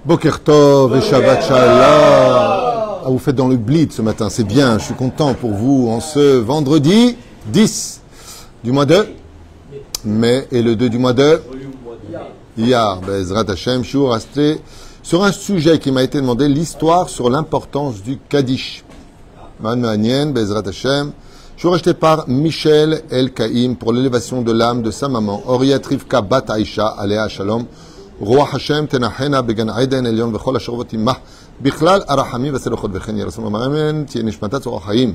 Boker Tov et Shabbat Shalom. Ah, vous faites dans le blitz ce matin, c'est bien, je suis content pour vous en ce vendredi 10 du mois de mai et le 2 du mois de Iyar. Bezrat Hashem, Shiur resté sur un sujet qui m'a été demandé, l'histoire sur l'importance du Kaddish. Manien, Bezrat Hashem. Je suis racheté par Michel El Kaïm pour l'élévation de l'âme de sa maman, Oriat Rivka Bat Aisha, Aléa Shalom, Roi Hashem, Tenachena, Began Aiden, Elion, Vechol, Asherovotimah, Bichlal, Arahami, Veselochot, Vechen, Yerasson, Maramen, Tienishmatat, Zorachaim.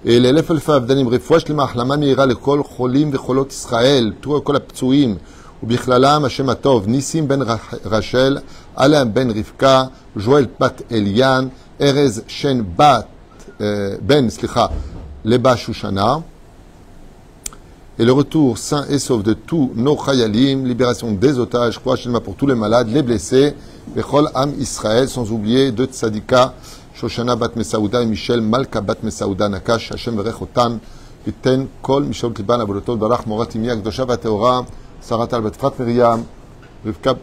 Et l'élève El Fav, Danim, Refouach, Lima, Ahlama, Meira, Lekol, Cholim, Vecholot, Israël, tout Kol Aptsuim, ou Bichlalam, Hashem Atov, Nissim ben Rachel, Alain ben Rivka, Joël Bat Elian, Erez Shen Bat, Ben, Slicha, Leba Shushana, et le retour sain et sauf de tous nos chayalim, libération des otages, pour tous les malades, les blessés, Bechol Am Israël, sans oublier de Tzadika, Shoshana Bat Mesaouda et Michel Malka Bat Mesaouda Nakash, Hashem Rechotam, Iten Kol, Michel Kliban, Abolotol, Barach, Moratimia, Gdosha Vateora, Saratal Bat Frat Miriam, Rivka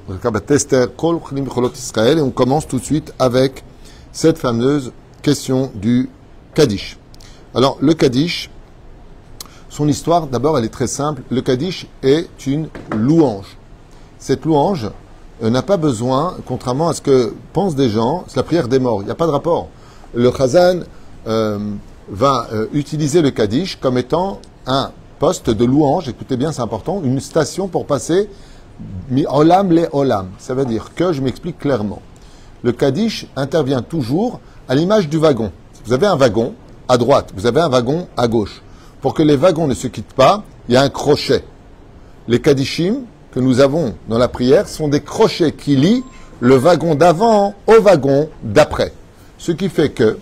Bat Tester, Kol Chlim Becholot Israël, et on commence tout de suite avec cette fameuse question du Kaddish. Alors, le Kaddish, son histoire, d'abord, elle est très simple. Le Kaddish est une louange. Cette louange n'a pas besoin, contrairement à ce que pensent des gens, c'est la prière des morts. Il n'y a pas de rapport. Le Chazan va utiliser le Kaddish comme étant un poste de louange. Écoutez bien, c'est important. Une station pour passer mi olam le olam. Ça veut dire que, je m'explique clairement. Le Kaddish intervient toujours à l'image du wagon. Si vous avez un wagon à droite, vous avez un wagon à gauche. Pour que les wagons ne se quittent pas, il y a un crochet. Les Kaddishim que nous avons dans la prière sont des crochets qui lient le wagon d'avant au wagon d'après. Ce qui fait que,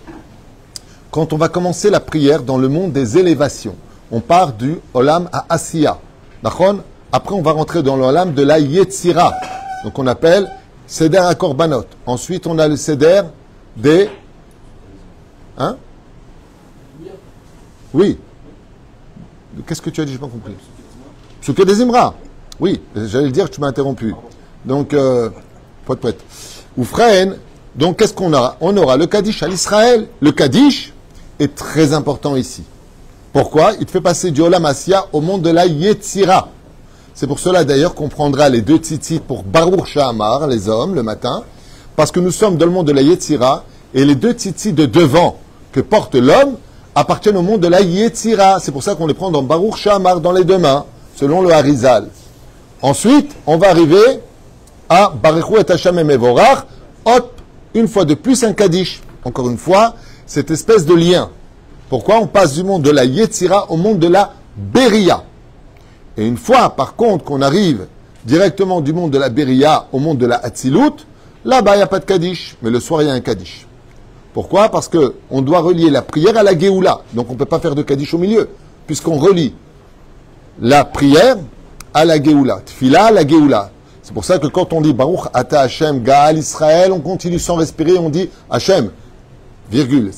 quand on va commencer la prière dans le monde des élévations, on part du Olam à Asiya. D'accord ? Après, on va rentrer dans le Olam de la Yetzira. Donc, on appelle Seder à Korbanot. Ensuite, on a le Seder des... Hein ? Oui. Qu'est-ce que tu as dit? Je n'ai pas compris. Souké des Imra. Oui, j'allais le dire, tu m'as interrompu. Donc, poète. Ou Freine. Donc, qu'est-ce qu'on aura? On aura le Kaddish à l'Israël. Le Kaddish est très important ici. Pourquoi? Il te fait passer du Olam Asiya au monde de la Yetzira. C'est pour cela d'ailleurs qu'on prendra les deux tzitzit pour Baruch Shahamar, les hommes, le matin, parce que nous sommes dans le monde de la Yetzira, et les deux tzitzit de devant que porte l'homme appartiennent au monde de la Yetzira. C'est pour ça qu'on les prend dans Baruch Shahamar, dans les deux mains, selon le Harizal. Ensuite, on va arriver à Baruch et Hashem et Mevorach. Hop, une fois de plus un Kaddish. Encore une fois, cette espèce de lien. Pourquoi on passe du monde de la Yetzira au monde de la Beria? Et une fois, par contre, qu'on arrive directement du monde de la Beria au monde de la Hatzilut, là-bas, il n'y a pas de Kaddish. Mais le soir, il y a un Kaddish. Pourquoi? Parce qu'on doit relier la prière à la Géoula. Donc on ne peut pas faire de Kaddish au milieu, puisqu'on relie la prière à la Géoula. Tfila à la Géoula. C'est pour ça que quand on dit Baruch Ata Hashem Gaal Israël, on continue sans respirer, on dit Hashem, virgule,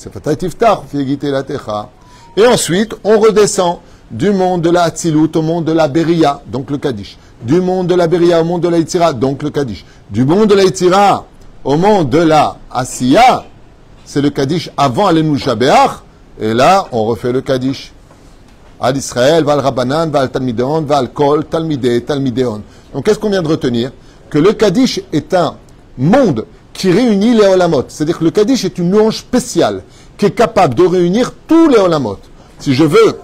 et ensuite on redescend du monde de la Hatzilut au monde de la Beria, donc le Kaddish. Du monde de la Beria au monde de la Yetzira, donc le Kaddish. Du monde de la Yetzira au monde de la Asiya, c'est le Kaddish avant Alenu Shabeach, et là, on refait le Kaddish. Al Israël, Val Rabbanan, Val Talmideon, Val Kol, Talmideon. Donc, qu'est-ce qu'on vient de retenir? Que le Kaddish est un monde qui réunit les Olamot. C'est-à-dire que le Kaddish est une louange spéciale qui est capable de réunir tous les Olamot. Si je veux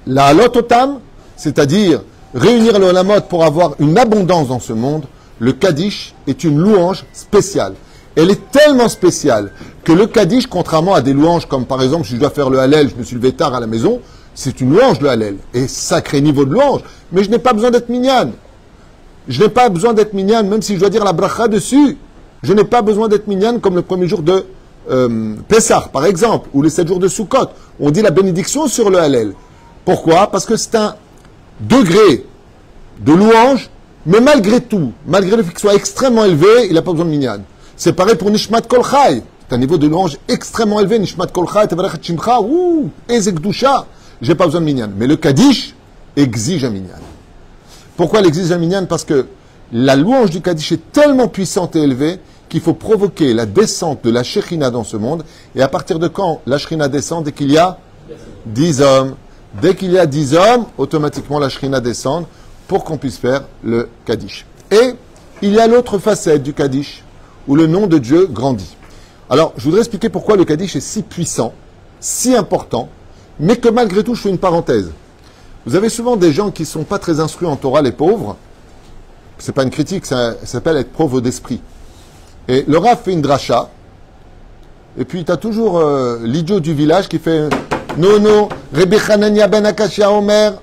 la Halot Otam, c'est-à-dire réunir les Olamot pour avoir une abondance dans ce monde, le Kaddish est une louange spéciale. Elle est tellement spéciale que le Kaddish, contrairement à des louanges comme par exemple si je dois faire le Hallel, je me suis levé tard à la maison, c'est une louange le Hallel, et sacré niveau de louange, mais je n'ai pas besoin d'être minyan. Je n'ai pas besoin d'être minyan, même si je dois dire la bracha dessus. Je n'ai pas besoin d'être minyan comme le premier jour de Pessah, par exemple, ou les 7 jours de Sukkot. On dit la bénédiction sur le Hallel. Pourquoi? Parce que c'est un degré de louange, mais malgré tout, malgré le fait qu'il soit extrêmement élevé, il n'a pas besoin de minyan. C'est pareil pour Nishmat Kol Chai. C'est un niveau de louange extrêmement élevé. Nishmat Kol Chai, Tevarech Shimcha, Ezek Dusha. J'ai pas besoin de minyan. Mais le Kaddish exige un minyan. Pourquoi il exige un minyan? Parce que la louange du Kaddish est tellement puissante et élevée qu'il faut provoquer la descente de la Shekhinah dans ce monde. Et à partir de quand la Shekhinah descend? Dès qu'il y a 10 hommes. Dès qu'il y a 10 hommes, automatiquement la Shekhinah descend pour qu'on puisse faire le Kaddish. Et il y a l'autre facette du Kaddish, où le nom de Dieu grandit. Alors, je voudrais expliquer pourquoi le Kaddish est si puissant, si important, mais que malgré tout, je fais une parenthèse. Vous avez souvent des gens qui ne sont pas très instruits en Torah, les pauvres. C'est pas une critique, ça s'appelle être pauvre d'esprit. Et le Rav fait une dracha, et puis tu as toujours l'idiot du village qui fait « Non, Rebbe Hanania ben Akashia Omer ».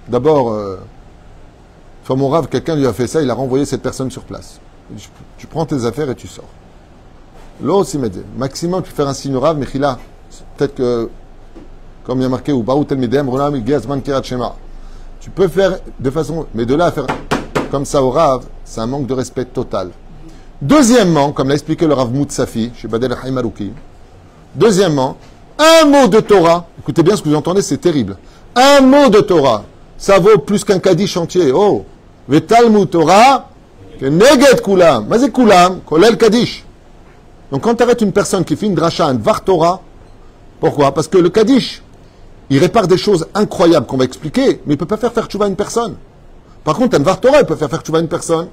D'abord, sur mon Rav, quelqu'un lui a fait ça, il a renvoyé cette personne sur place. Tu prends tes affaires et tu sors. Là aussi, maximum, tu fais un signe au Rav, mais là, peut-être que, comme il y a marqué, ou Baou Telmidem, Ronam, Ilgazman, Kirat Shema. Tu peux faire de façon, mais de là à faire comme ça au Rav, c'est un manque de respect total. Deuxièmement, comme l'a expliqué le Rav Moutsafi, chez Badel Haïm Arouki, deuxièmement, un mot de Torah, écoutez bien ce que vous entendez, c'est terrible. Un mot de Torah, ça vaut plus qu'un Kaddish entier. Oh, Vetalmud Torah, que Neged Kulam, Mazé Kulam, Kolel Kaddish. Donc quand tu arrêtes une personne qui fait une dracha, un Dvar Torah, pourquoi? Parce que le Kaddish, il répare des choses incroyables qu'on va expliquer, mais il ne peut pas faire tchouva à une personne. Par contre, un Dvar Torah, il peut faire tchouva à une personne.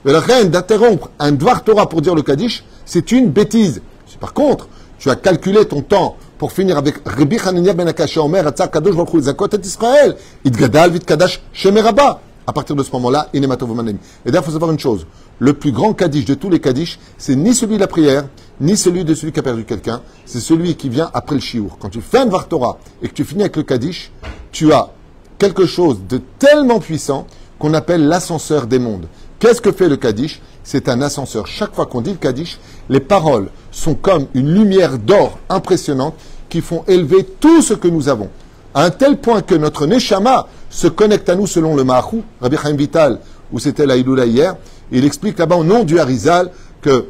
Mais la reine d'interrompre un Dvar Torah pour dire le Kaddish, c'est une bêtise. Par contre, tu as calculé ton temps pour finir avec Rabbi Hanania ben Akashia Omer, Atzar Kadosh Baruch Hu Zakot et Israël, Idgadal Vit Kadash Shemeraba. À partir de ce moment-là, Inematov Manem. Et d'ailleurs, il faut savoir une chose. Le plus grand Kaddish de tous les Kaddish, c'est ni celui de la prière, ni celui de celui qui a perdu quelqu'un. C'est celui qui vient après le Shiur. Quand tu fais un Dvar Torah et que tu finis avec le Kaddish, tu as quelque chose de tellement puissant qu'on appelle l'ascenseur des mondes. Qu'est-ce que fait le Kaddish? C'est un ascenseur. Chaque fois qu'on dit le Kaddish, les paroles sont comme une lumière d'or impressionnante qui font élever tout ce que nous avons. À un tel point que notre Neshama se connecte à nous selon le Mahou, Rabbi Chaim Vital, où c'était la Iloula hier. Il explique là-bas au nom du Harizal que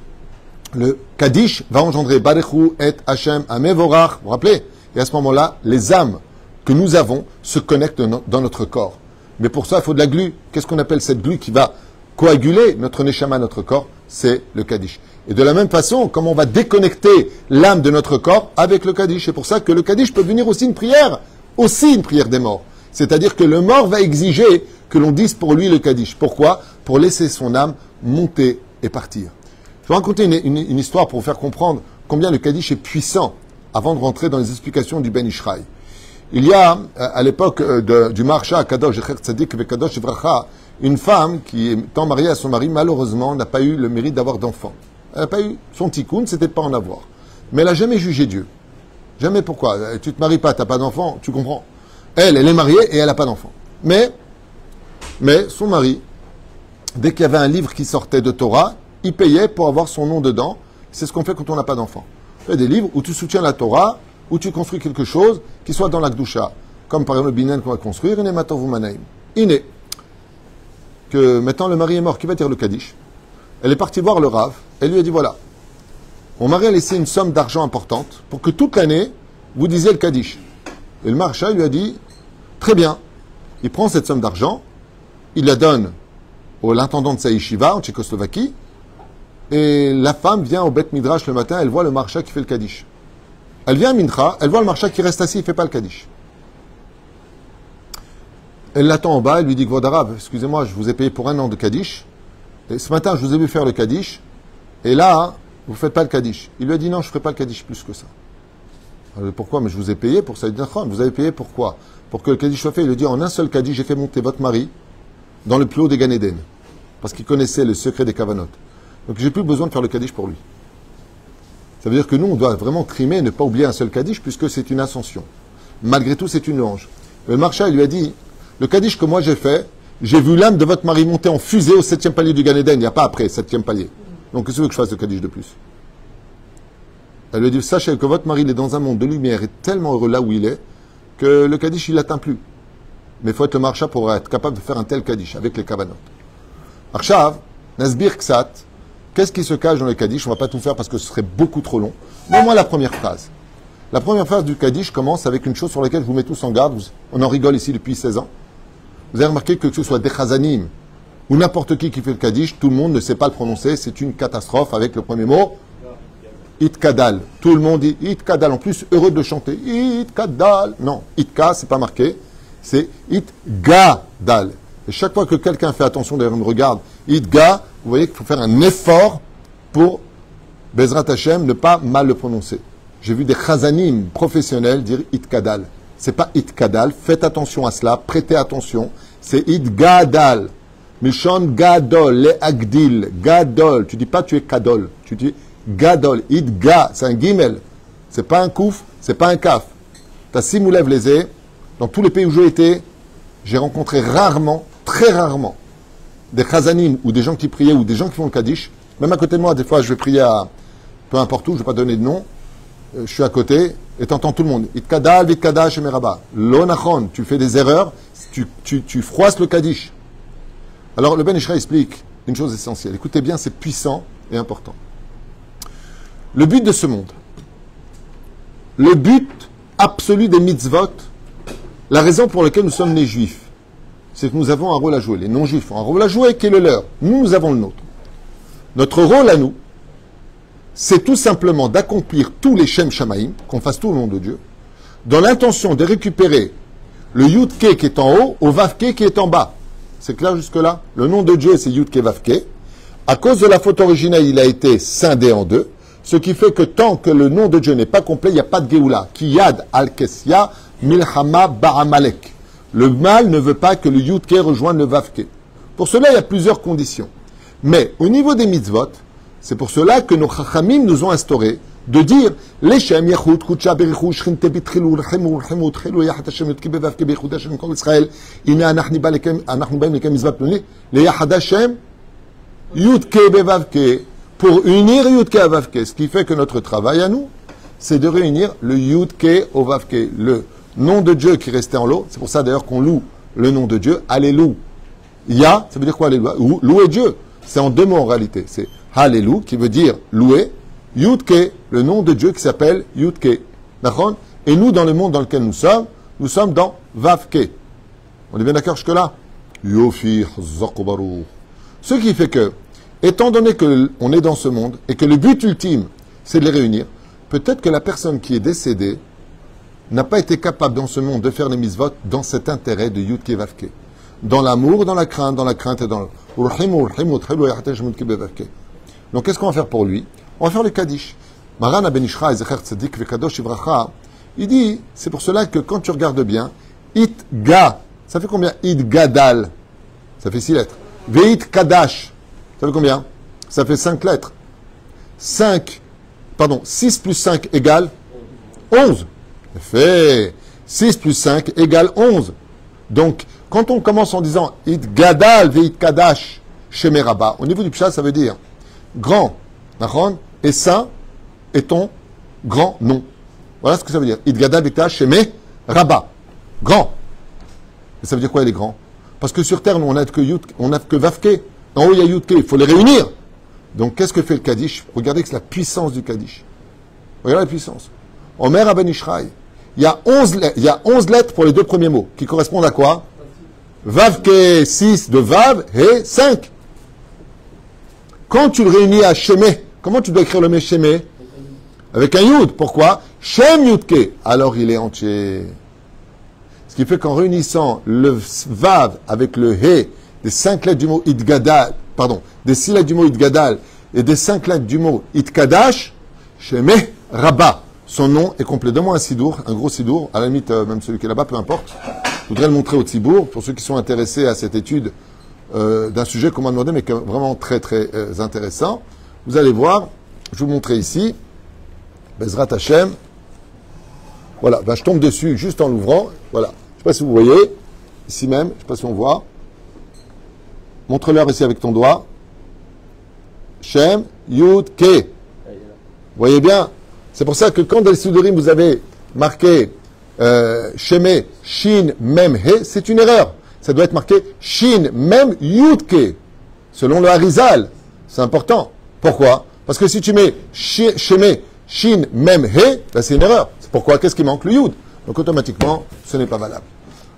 le Kaddish va engendrer Barechu et Hashem Amevorach. Vous vous rappelez? Et à ce moment-là, les âmes que nous avons se connectent dans notre corps. Mais pour ça, il faut de la glu. Qu'est-ce qu'on appelle cette glu qui va coaguler notre Neshama, notre corps? C'est le Kaddish. Et de la même façon, comment on va déconnecter l'âme de notre corps avec le Kaddish. C'est pour ça que le Kaddish peut devenir aussi une prière des morts. C'est-à-dire que le mort va exiger que l'on dise pour lui le Kaddish. Pourquoi? Pour laisser son âme monter et partir. Je vais raconter une histoire pour vous faire comprendre combien le Kaddish est puissant avant de rentrer dans les explications du Ben Ishraï. Il y a, à l'époque du Marsha Kadosh Zecher Tzadik ve Kadosh Vracha, une femme qui, étant mariée à son mari, malheureusement, n'a pas eu le mérite d'avoir d'enfant. Elle n'a pas eu son tikkun, c'était de pas en avoir. Mais elle n'a jamais jugé Dieu. Jamais. Pourquoi? Tu te maries pas, tu n'as pas d'enfant, tu comprends. Elle est mariée et elle n'a pas d'enfant. Mais son mari, dès qu'il y avait un livre qui sortait de Torah, il payait pour avoir son nom dedans. C'est ce qu'on fait quand on n'a pas d'enfant. Il y a des livres où tu soutiens la Torah, où tu construis quelque chose qui soit dans la Gdusha. Comme par exemple le Binen qu'on va construire, Iné Matov Manaim. Iné. Que maintenant le mari est mort, qui va dire le Kaddish? Elle est partie voir le Rav, elle lui a dit voilà, mon mari a laissé une somme d'argent importante pour que toute l'année, vous disiez le Kaddish. Et le Marsha lui a dit très bien. Il prend cette somme d'argent, il la donne à l'intendant de sa yeshiva en Tchécoslovaquie, et la femme vient au Beth Midrash le matin, elle voit le Marsha qui fait le Kaddish. Elle vient à Mincha, elle voit le Marsha qui reste assis, il ne fait pas le Kaddish. Elle l'attend en bas, elle lui dit Kvod Arav, excusez-moi, je vous ai payé pour un an de Kaddish, et ce matin je vous ai vu faire le Kaddish, et là, vous ne faites pas le Kaddish. Il lui a dit non, je ne ferai pas le Kaddish plus que ça. Alors, pourquoi? Mais je vous ai payé pour ça. Il dit, vous avez payé pourquoi? Pour que le Kaddish soit fait. Il lui dit en un seul Kaddish, j'ai fait monter votre mari dans le plus haut des Gan Eden. Parce qu'il connaissait le secret des Kavanot. Donc j'ai plus besoin de faire le Kaddish pour lui. Ça veut dire que nous, on doit vraiment trimer et ne pas oublier un seul Kaddish puisque c'est une ascension. Malgré tout, c'est une louange. Le Marsha, il lui a dit, le Kaddish que moi j'ai fait, j'ai vu l'âme de votre mari monter en fusée au 7e palier du Gan Eden. Il n'y a pas après, 7e palier. Donc qu'est-ce que je fasse de Kaddish de plus? Elle lui a dit, sachez que votre mari il est dans un monde de lumière et tellement heureux là où il est, que le Kaddish, il l'atteint plus. Mais il faut être le Marsha pour être capable de faire un tel Kaddish avec les Kavanot. Arshav, Nasbir Ksat, qu'est-ce qui se cache dans le Kaddish? On ne va pas tout faire parce que ce serait beaucoup trop long. Mais au moins la première phrase. La première phrase du Kaddish commence avec une chose sur laquelle je vous mets tous en garde. On en rigole ici depuis 16 ans. Vous avez remarqué que ce soit des Chazanim ou n'importe qui fait le Kaddish, tout le monde ne sait pas le prononcer, c'est une catastrophe avec le premier mot, Itkadal. Tout le monde dit Itkadal, en plus heureux de chanter Itkadal. Non, Itka, c'est pas marqué, c'est Itgadal. Et chaque fois que quelqu'un fait attention, d'ailleurs, me regarde, Itga, vous voyez qu'il faut faire un effort pour Bezrat Hashem, ne pas mal le prononcer. J'ai vu des chazanim professionnels dire Itkadal. C'est pas Itkadal, faites attention à cela, prêtez attention. C'est Itgadal. Mishon Gadol, le Agdil, Gadol. Tu dis pas tu es Kadol, tu dis Gadol, Itga, c'est un gimel. C'est pas un kouf, c'est pas un kaf. T'as Simoulev Lézé, dans tous les pays où j'ai été, j'ai rencontré rarement, très rarement, des chazanim ou des gens qui priaient ou des gens qui font le Kaddish. Même à côté de moi, des fois, je vais prier à peu importe où, je ne vais pas donner de nom. Je suis à côté et t'entends tout le monde. Itkadal, Vitkadash et Meraba. L'onachon, tu fais des erreurs, tu froisses le Kaddish. Alors le Ben Ishra explique une chose essentielle. Écoutez bien, c'est puissant et important. Le but de ce monde, le but absolu des mitzvot, la raison pour laquelle nous sommes les juifs, c'est que nous avons un rôle à jouer. Les non-juifs ont un rôle à jouer qui est le leur. Nous avons le nôtre. Notre rôle à nous, c'est tout simplement d'accomplir tous les Shem Shamaim, qu'on fasse tout au nom de Dieu, dans l'intention de récupérer le Yud-Ke qui est en haut au Vav-Ke qui est en bas. C'est clair jusque-là? Le nom de Dieu, c'est Yud-Ke Vav-Ke. À cause de la faute originelle, il a été scindé en deux, ce qui fait que tant que le nom de Dieu n'est pas complet, il n'y a pas de Géoula. Kiyad al-Kesya milchama ba'amalek. Le mal ne veut pas que le Yud-Ke rejoigne le Vav-Ke. Pour cela, il y a plusieurs conditions. Mais au niveau des mitzvot, c'est pour cela que nos chachamim nous ont instauré de dire Leshem yachut kutsha berichu shchinte bitchilu lchemu lchemu tchilu yachat Hashem yotki bevavke beichud Hashem kol Israël ina anachni baim lekem mizvat ploni leyachat Hashem yutke bevavke pour unir yutke à vavke. Ce qui fait que notre travail à nous, c'est de réunir le yutke au vavke, le nom de Dieu qui restait en l'eau. C'est pour ça d'ailleurs qu'on loue le nom de Dieu. Alléluia. Ya, ça veut dire quoi Alléluia? Louer Dieu. C'est en deux mots en réalité. C'est Hallelujah, qui veut dire louer. Yudke, le nom de Dieu qui s'appelle Yudke. D'accord? Et nous, dans le monde dans lequel nous sommes dans Vavke. On est bien d'accord jusque-là? Yofi, Zakobarou. Ce qui fait que, étant donné qu'on est dans ce monde et que le but ultime, c'est de les réunir, peut-être que la personne qui est décédée n'a pas été capable dans ce monde de faire les mitzvot dans cet intérêt de Yudke Vavke. Dans l'amour, dans la crainte et dans le... Donc, qu'est-ce qu'on va faire pour lui? On va faire le Kaddish. Maran Ben Ishra, Zecher Tzadik Vekadosh Ivracha, il dit, c'est pour cela que quand tu regardes bien, Itga, ça fait combien? Itgadal, ça fait 6 lettres. Veit Kadash, ça fait combien? Ça fait 5 lettres. 6 plus 5 égale 11. Fait 6 plus 5 égale 11. Donc, quand on commence en disant Itgadal veit Kadash Shemeraba, au niveau du Pshat, ça veut dire grand, et saint est ton grand nom. Voilà ce que ça veut dire. Itgadal veit Kadash Shemeraba. Grand. Et ça veut dire quoi, il est grand? Parce que sur terre, nous, on n'a que Vavke. En haut, il y a Yudke. Il faut les réunir. Donc, qu'est-ce que fait le Kaddish? Regardez que c'est la puissance du Kaddish. Regardez la puissance. Omer Ben Ishraï. Il y a 11 lettres pour les deux premiers mots, qui correspondent à quoi? Vavke, 6 de Vav, et 5. Quand tu le réunis à Shemé, comment tu dois écrire le mot Shemé? Avec un Yud. Pourquoi? Shem Yudke. Alors il est entier. Ce qui fait qu'en réunissant le Vav avec le He, des 5 lettres du mot Itgadal, des 6 lettres du mot Itgadal, et des 5 lettres du mot Itkadash, Shemé Rabba. Son nom est complet. Donne-moi un sidour, un gros sidour, à la limite, même celui qui est là-bas, peu importe. Je voudrais le montrer au Tzibour, pour ceux qui sont intéressés à cette étude d'un sujet qu'on m'a demandé, mais qui est vraiment très, très intéressant. Vous allez voir, je vais vous montrer ici, Bezrat Hashem. Voilà, je tombe dessus juste en l'ouvrant. Voilà, je ne sais pas si vous voyez, ici même, je ne sais pas si on voit. Montre-leur ici avec ton doigt. Shem, Yud, Ke. Vous voyez bien? C'est pour ça que quand dans les Sidurim vous avez marqué Shemé, Shin, Mem, He, c'est une erreur. Ça doit être marqué Shin, Mem, Yudke. Selon le Harizal. C'est important. Pourquoi? Parce que si tu mets Shemé, Shin, Mem, He, ben c'est une erreur. C'est pourquoi? Qu'est-ce qui manque? Le Yud. Donc automatiquement, ce n'est pas valable.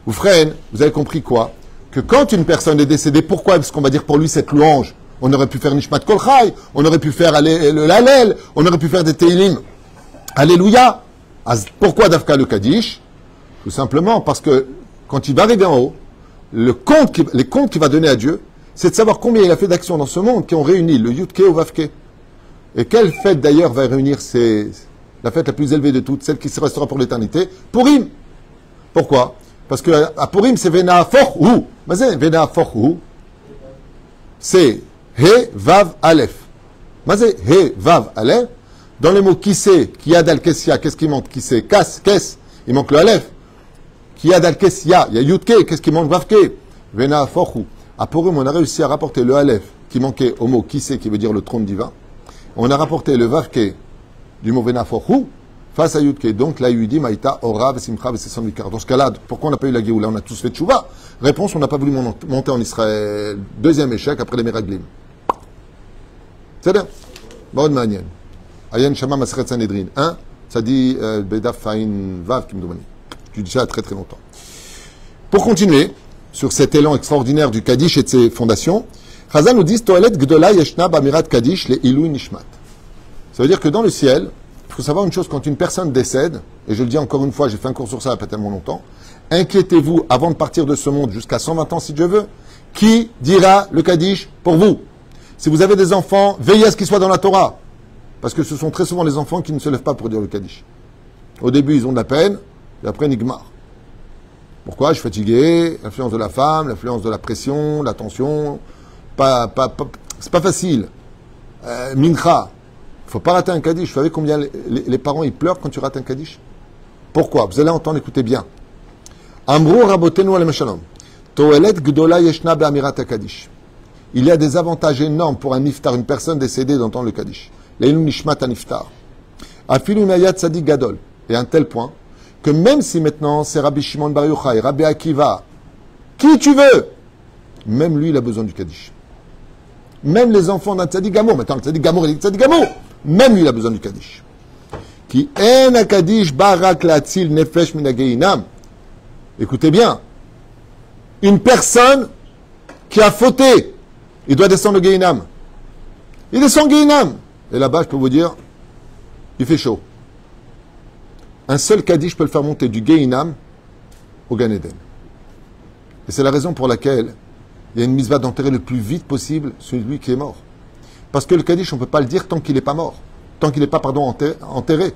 Vous freinez, vous avez compris quoi? que quand une personne est décédée, pourquoi? Parce qu'on va dire pour lui cette louange. On aurait pu faire Nishmat Kol Chai, on aurait pu faire le Lalel, on aurait pu faire des Teilim. Alléluia. Pourquoi Dafka le Kaddish? Tout simplement parce que quand il va arriver en haut, les comptes qu'il va donner à Dieu, c'est de savoir combien il a fait d'actions dans ce monde qui ont réuni le Yudke au Vavke. Et quelle fête d'ailleurs va réunir la fête la plus élevée de toutes, celle qui se restera pour l'éternité? Purim. Pourquoi? Parce que à Purim, c'est Vena Forhu. Mais c'est Vena Forhu. C'est He Vav Aleph. Mais c'est He Vav Aleph. Dans les mots qui c'est, qui a d'Al-Kessia, qu'est-ce qui manque? Qui c'est? Kas, Kes. Il manque le Aleph. Qui a d'Al-Kessia, il y a Yudke, qu'est-ce qui manque? Vavke. Vena Forhu. À Purim, on a réussi à rapporter le Aleph qui manquait au mot qui c'est, qui veut dire le trône divin. On a rapporté le Vavke du mot Vena Forhu face à Yudke. Donc là, il dit Maïta, Ora, Vesimcha, Vesesam Vikar. Dans ce cas-là, pourquoi on n'a pas eu la Géoula? On a tous fait Tchouva. Réponse, on n'a pas voulu monter en Israël. Deuxième échec après les Meraglim. C'est-à-dire, bonne manière. Ayen Shama Maseret Sanhedrin. Ça dit Bedaf Fain Vav qui me demande. Tu dis ça très très longtemps. Pour continuer sur cet élan extraordinaire du Kaddish et de ses fondations, Chazal nous dit Toelet Gdola Yeshna Bamirat Kaddish le Ilui Nishmat. Ça veut dire que dans le ciel, il faut savoir une chose, quand une personne décède, et je le dis encore une fois, j'ai fait un cours sur ça il n'y a pas tellement longtemps, inquiétez-vous avant de partir de ce monde jusqu'à 120 ans si Dieu veut, qui dira le Kaddish pour vous? Si vous avez des enfants, veillez à ce qu'ils soient dans la Torah. Parce que ce sont très souvent les enfants qui ne se lèvent pas pour dire le Kaddish. Au début, ils ont de la peine, et après, Nigmar. Pourquoi? Je suis fatigué, l'influence de la femme, l'influence de la pression, la tension. C'est pas facile. Mincha. Il ne faut pas rater un Kaddish. Vous savez combien les parents ils pleurent quand tu rates un Kaddish? Pourquoi? Vous allez entendre, écoutez bien. Amrou rabotenu al meshalom. Toelet gdola yeshna be'amirat Kaddish. Il y a des avantages énormes pour un niftar, une personne décédée d'entendre le Kaddish. Leilu nishmat niftar. Afilu nayat tzadik gadol. Et à un tel point que même si maintenant c'est Rabbi Shimon Bar Yochai, Rabbi Akiva, qui tu veux, même lui il a besoin du Kaddish. Même les enfants d'un Tzadik Gamour, maintenant le Tzadik Gamour, il dit Tzadik Gamour, même lui il a besoin du Kaddish. Qui en a Kaddish barak latzil nefesh minageinam. Écoutez bien, une personne qui a fauté, il doit descendre au Geinam. Il descend au Geinam. Et là-bas, je peux vous dire, il fait chaud. Un seul Kaddish peut le faire monter du Geinam au Gan Eden. Et c'est la raison pour laquelle il y a une mitzvah d'enterrer le plus vite possible celui qui est mort. Parce que le Kaddish, on ne peut pas le dire tant qu'il n'est pas mort. Tant qu'il n'est pas, enterré.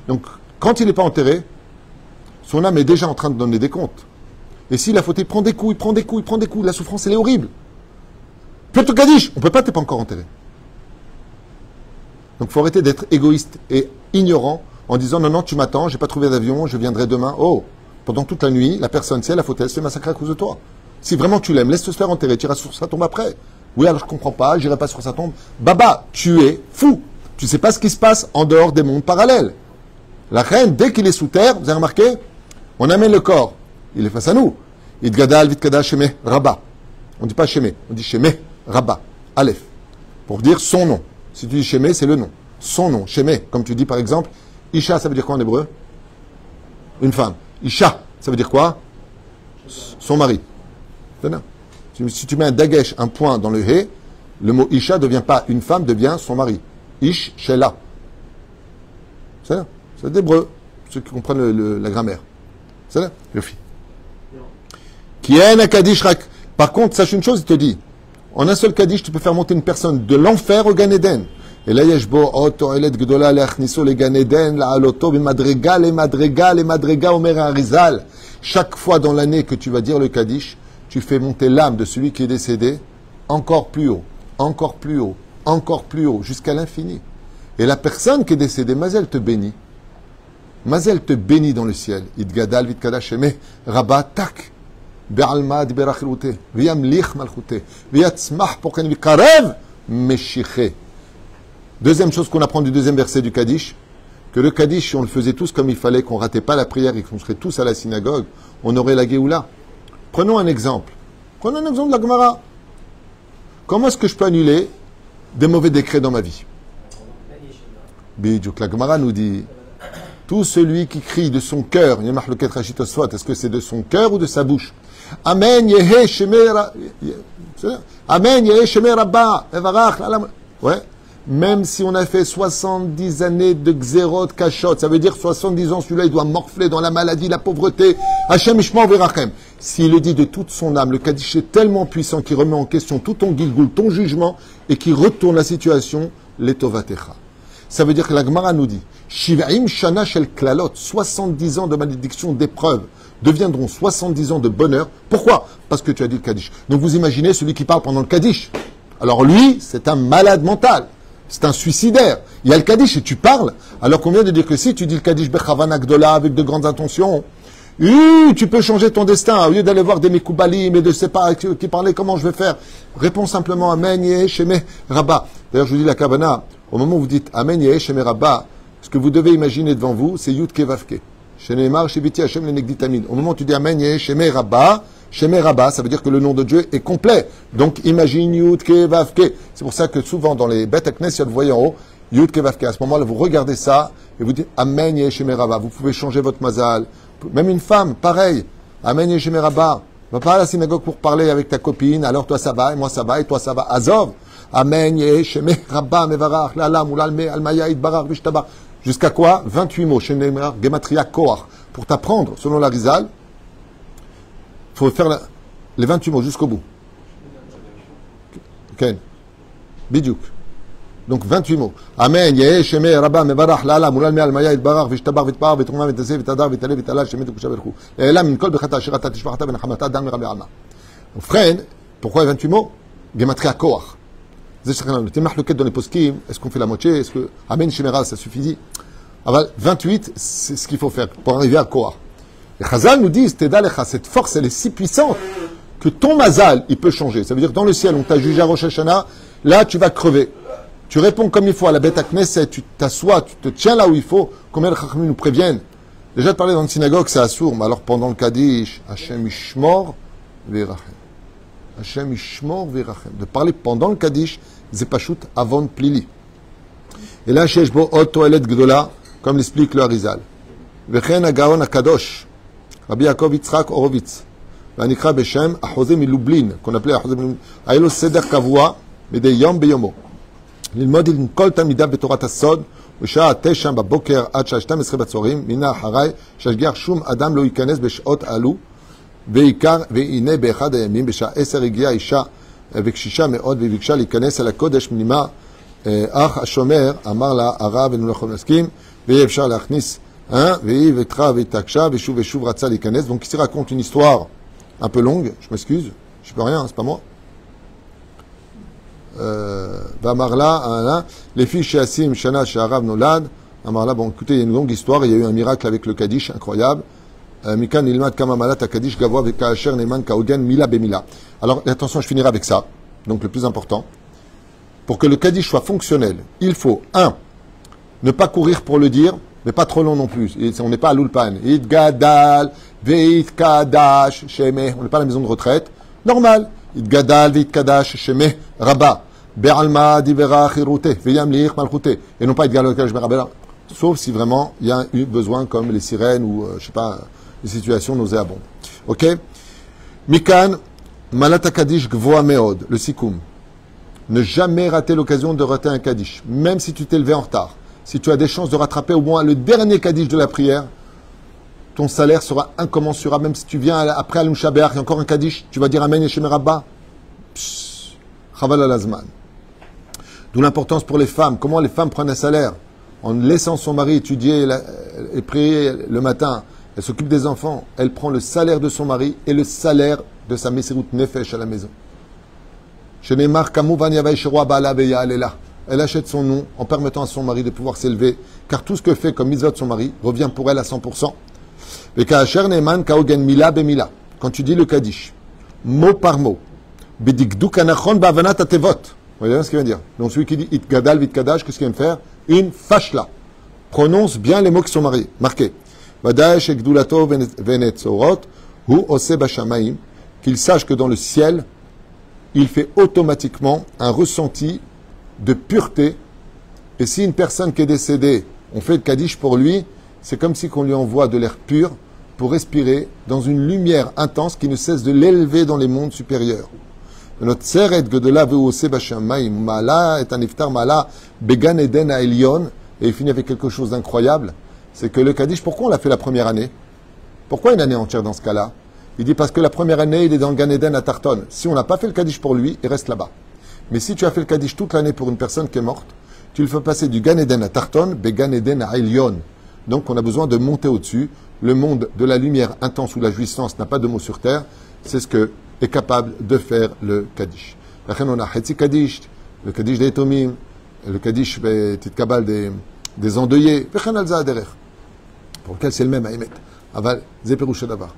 Donc, quand il n'est pas enterré, son âme est déjà en train de donner des comptes. Et s'il a fauté, il prend des coups, il prend des coups, il prend des coups. La souffrance, elle est horrible. Faites le Kaddish, on ne peut pas, t'es pas encore enterré. Donc, il faut arrêter d'être égoïste et ignorant en disant non, tu m'attends, j'ai pas trouvé d'avion, je viendrai demain. Oh, pendant toute la nuit, la personne, si elle a fauté, elle se fait massacrer à cause de toi. Si vraiment tu l'aimes, laisse-te se faire enterrer, tu iras sur sa tombe après. Oui, alors je comprends pas, j'irai pas sur sa tombe. Baba, tu es fou. Tu sais pas ce qui se passe en dehors des mondes parallèles. La reine, dès qu'il est sous terre, vous avez remarqué, on amène le corps. Il est face à nous. Idgadal, Vitkada, Sheme, Rabba. On dit pas Sheme, on dit Sheme, Rabba, Aleph. Pour dire son nom. Si tu dis Sheme, c'est le nom. Son nom, Sheme. Comme tu dis par exemple, Isha, ça veut dire quoi en hébreu? Une femme. Isha, ça veut dire quoi? Son mari. Si tu mets un dagesh, un point dans le he, le mot Isha ne devient pas une femme, devient son mari. Ish, Shela. C'est d'hébreu, ceux qui comprennent la grammaire. C'est là, Yofi. Qui est un Kaddish rak. Par contre, sache une chose, il te dit, en un seul Kaddish, tu peux faire monter une personne de l'enfer au Gan Eden. Et là, yeshbo, oto, elet, gdola, leachniso, le Gan Eden, la aloto, madrega, omer Arizal. Chaque fois dans l'année que tu vas dire le Kaddish, tu fais monter l'âme de celui qui est décédé encore plus haut, encore plus haut, encore plus haut, jusqu'à l'infini. Et la personne qui est décédée, Mazel te bénit. Mazel te bénit dans le ciel. Idgadal vitkada sheme rabba tak be'alma diberachilute v'yamlich malchute v'yatzmach pochen v'karev meshiche. Deuxième chose qu'on apprend du deuxième verset du Kaddish, que le Kaddish, si on le faisait tous comme il fallait, qu'on ratait pas la prière et qu'on serait tous à la synagogue, on aurait la Géoula. Prenons un exemple. Prenons un exemple de la Gemara. Comment est-ce que je peux annuler des mauvais décrets dans ma vie? Bidjouk, la Gemara nous dit, tout celui qui crie de son cœur, est-ce que c'est de son cœur ou de sa bouche? Amen, yehe shemera. Amen, yehe shemera rabba. Evarach. Ouais. Même si on a fait 70 années de xérot, cachot, ça veut dire 70 ans, celui-là, il doit morfler dans la maladie, la pauvreté. Hachem Ishma Verachem. S'il le dit de toute son âme, le Kaddish est tellement puissant qu'il remet en question tout ton gilgoul, ton jugement, et qui retourne la situation, l'etovatecha. Ça veut dire que la Gemara nous dit, Shivaim Shana Shel Klalot, 70 ans de malédiction, d'épreuve, deviendront 70 ans de bonheur. Pourquoi? Parce que tu as dit le Kaddish. Donc vous imaginez celui qui parle pendant le Kaddish. Alors lui, c'est un malade mental. C'est un suicidaire. Il y a le Kaddish et tu parles. Alors qu'on vient de dire que si tu dis le Kaddish Bechavana Gdola avec de grandes intentions, tu peux changer ton destin. Au lieu d'aller voir des Mekoubalim et de sais pas qui parlaient comment je vais faire. Réponds simplement Amen Yeh Sheme Rabba. D'ailleurs, je vous dis la Kavana, au moment où vous dites Amen Yeh Sheme Rabba, ce que vous devez imaginer devant vous, c'est Yud Kevavke. Shenemar Sheviti Hashem le Negditamin. Au moment où tu dis Amen Yeh Sheme Rabba, Shemé Rabba, ça veut dire que le nom de Dieu est complet. Donc, imagine Yud Kevavke. C'est pour ça que souvent, dans les bêtes à Knesset, vous voyez en haut, Yud Kevavke. À ce moment-là, vous regardez ça et vous dites Amen Yeh Shemé Rabba. Vous pouvez changer votre mazal. Même une femme, pareil. Amen Yeh Shemé Rabba. Va pas à la synagogue pour parler avec ta copine. Alors, toi, ça va, et moi, ça va, et toi, ça va. Azov. Amen Yeh Shemé Rabba, Mevarach, Lala, Moulalme, Almaya, Idbarach, Vishtabar. Jusqu'à quoi? 28 mots. Shenemar, Gematria, Koach. Pour t'apprendre, selon la Rizal, il faut faire les 28 mots jusqu'au bout. Ok. Bidiouk. Donc 28 mots. Amen. Yeh, Shemé, Rabba, Mevarach, Lala, Moulal, Me, Almaya, Idbarach, Vishtabar, Vitpar, Vitruma, Vitase, Vitadar, Vitale, Vitala, Shemet, Kushaberkou. Et là, Minkol, Bechata, Shirata, Tishvachata, Ben Hamata, Dan, Rabbi Alma. Donc, frère, pourquoi 28 mots? Gematria Koach. Tu marques le quête dans les poskim. Est-ce qu'on fait la moitié? Est-ce que Amen, Shemera, ça suffit? 28, c'est ce qu'il faut faire pour arriver à Koach. Les Chazal nous disent, cette force, elle est si puissante que ton mazal, il peut changer. Ça veut dire que dans le ciel, on t'a jugé à Rosh Hashanah, là, tu vas crever. Tu réponds comme il faut à la bête à Knesset, tu t'assois, tu te tiens là où il faut. Combien de Chachamim nous préviennent? Déjà de parler dans une synagogue, c'est assourd. Mais alors pendant le Kaddish, Hashem Ishmor Verachem. Hashem Ishmor Verachem. De parler pendant le Kaddish, Zepashut Avon Plili. Et là, Sheshbo Ot Toelet Gdola, comme l'explique le Harizal. Vechen Agaon Akadosh. Rabbi Yaakov Yitzchak Horowitz, והנקרא בשם החוזה מלובלין, qu'on appelait החוזה מלובלין, היה לו סדר קבוע מדי יום ביומו. ללמוד עם כל תלמידיו בתורת הסוד, בשעה 9 בבוקר עד שעה 12 בצהריים, מינה אחריי, שהשגיח שום אדם לא ייכנס בשעות אלו, והנה באחד הימים, בשעה 10 הגיעה אישה וקשישה מאוד, והיא ביקשה להיכנס אל הקודש מנימה, אך השומר אמר לה, הרב אינו יכול להסכים, ויהיה אפשר להכניס donc ici raconte une histoire un peu longue, je m'excuse, je peux rien, c'est pas moi. Les filles chez Assim, Shana, chez Arav Nolad, Amarla, bon écoutez, il y a une longue histoire, il y a eu un miracle avec le Kaddish, incroyable. Mikan ilmad kama malat Kaddish gavoa avec Kaasher Neman Kaogen Mila Bemila. Alors attention, je finirai avec ça, donc le plus important. Pour que le Kaddish soit fonctionnel, il faut, 1, ne pas courir pour le dire, mais pas trop long non plus. Et on n'est pas à l'Ulpan. It gadal, veit kadash, shemeh. On n'est pas à la maison de retraite. Normal. It gadal, veit kadash, shemeh, rabba. Be'alma, divera, chirute, veyamlich, malchute. Et non pas it gadal, kadash, rabba. Sauf si vraiment il y a eu besoin, comme les sirènes ou, je sais pas, les situations nauséabondes. Ok? Mikan, malata kadish gvoa meod, le sikoum. Ne jamais rater l'occasion de rater un kadish, même si tu t'es levé en retard. Si tu as des chances de rattraper au moins le dernier Kaddish de la prière, ton salaire sera incommensurable. Même si tu viens après Al-Mushabeach, il y a encore un Kaddish, tu vas dire Amen Yeshem Rabba. Chaval al-Azman. D'où l'importance pour les femmes. Comment les femmes prennent un salaire? En laissant son mari étudier et prier le matin, elle s'occupe des enfants, elle prend le salaire de son mari et le salaire de sa Messirut Nefesh à la maison. Shenemar Kamouvan Yavai Shirwa Ba'ala Beya Alela. Elle achète son nom en permettant à son mari de pouvoir s'élever, car tout ce que fait comme mitzvot de son mari revient pour elle à 100%. Quand tu dis le Kaddish, mot par mot, vous voyez ce qu'il vient de dire? Donc celui qui dit it gadal vit kadash, qu'est-ce qu'il vient de faire? Une fashla. Prononce bien les mots qui sont marqués. Qu'il sache que dans le ciel, il fait automatiquement un ressenti de pureté. Et si une personne qui est décédée, on fait le Kaddish pour lui, c'est comme si qu'on lui envoie de l'air pur pour respirer dans une lumière intense qui ne cesse de l'élever dans les mondes supérieurs. Notre seret Gedola ve'ose bashamayim mala et aniftar mala began eden à Elion, et il finit avec quelque chose d'incroyable, c'est que le Kaddish, pourquoi on l'a fait la première année? Pourquoi une année entière dans ce cas-là? Il dit parce que la première année, il est dans le Gan Eden à Tarton. Si on n'a pas fait le Kaddish pour lui, il reste là-bas. Mais si tu as fait le Kaddish toute l'année pour une personne qui est morte, tu le fais passer du Gan Eden à Tarton, began eden à Elion. Donc on a besoin de monter au-dessus. Le monde de la lumière intense où la jouissance n'a pas de mots sur terre, c'est ce que est capable de faire le Kaddish. La on a Hetzi Kaddish, le Kaddish des Tomim, le Kaddish Titkabal des endeuillés, pour lequel c'est le même Haïmet. Aval, Zeperusha Davar.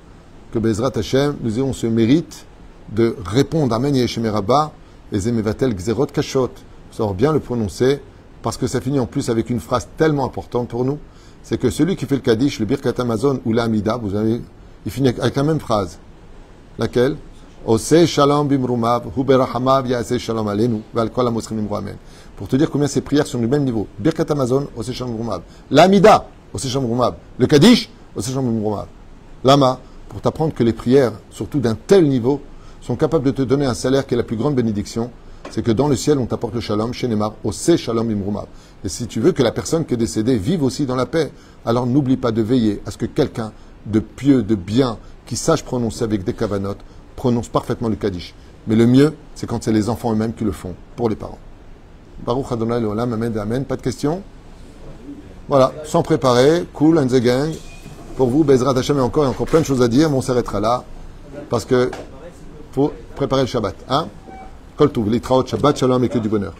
Que Bezrat Hashem, nous ayons ce mérite de répondre à Amen Yeshem Rabba et Zemevatel Gzerot Kashot. Savoir bien le prononcer, parce que ça finit en plus avec une phrase tellement importante pour nous, c'est que celui qui fait le Kaddish, le Birkat Amazon ou l'Amida, vous avez, il finit avec la même phrase. Laquelle? Ose Shalom Bimrumav, Hu Berachamav Ya'aseh Shalom Aleinu, Ve'al Kol HaMosrim Imru Amen. Pour te dire combien ces prières sont du même niveau. Birkat Amazon, Ose Shalom Bimrumav. L'Amida, Ose Shalom Bimrumav. Le Kaddish, Ose Shalom Bimrumav. Lama, pour t'apprendre que les prières, surtout d'un tel niveau, sont capables de te donner un salaire qui est la plus grande bénédiction, c'est que dans le ciel, on t'apporte le shalom, chez Neymar, Ose Shalom Imrumav. Et si tu veux que la personne qui est décédée vive aussi dans la paix, alors n'oublie pas de veiller à ce que quelqu'un de pieux, de bien, qui sache prononcer avec des kavanotes, prononce parfaitement le Kaddish. Mais le mieux, c'est quand c'est les enfants eux-mêmes qui le font, pour les parents. Baruch Adonai Leolam, Amen, Amen. Pas de questions? Voilà, sans préparer, cool, and the gang. Pour vous, Bezrat Hashem, il y a encore plein de choses à dire, mais on s'arrêtera là, parce que faut préparer le Shabbat. Hein? Kol Tov, Litraot, Shabbat, Shalom et que du bonheur.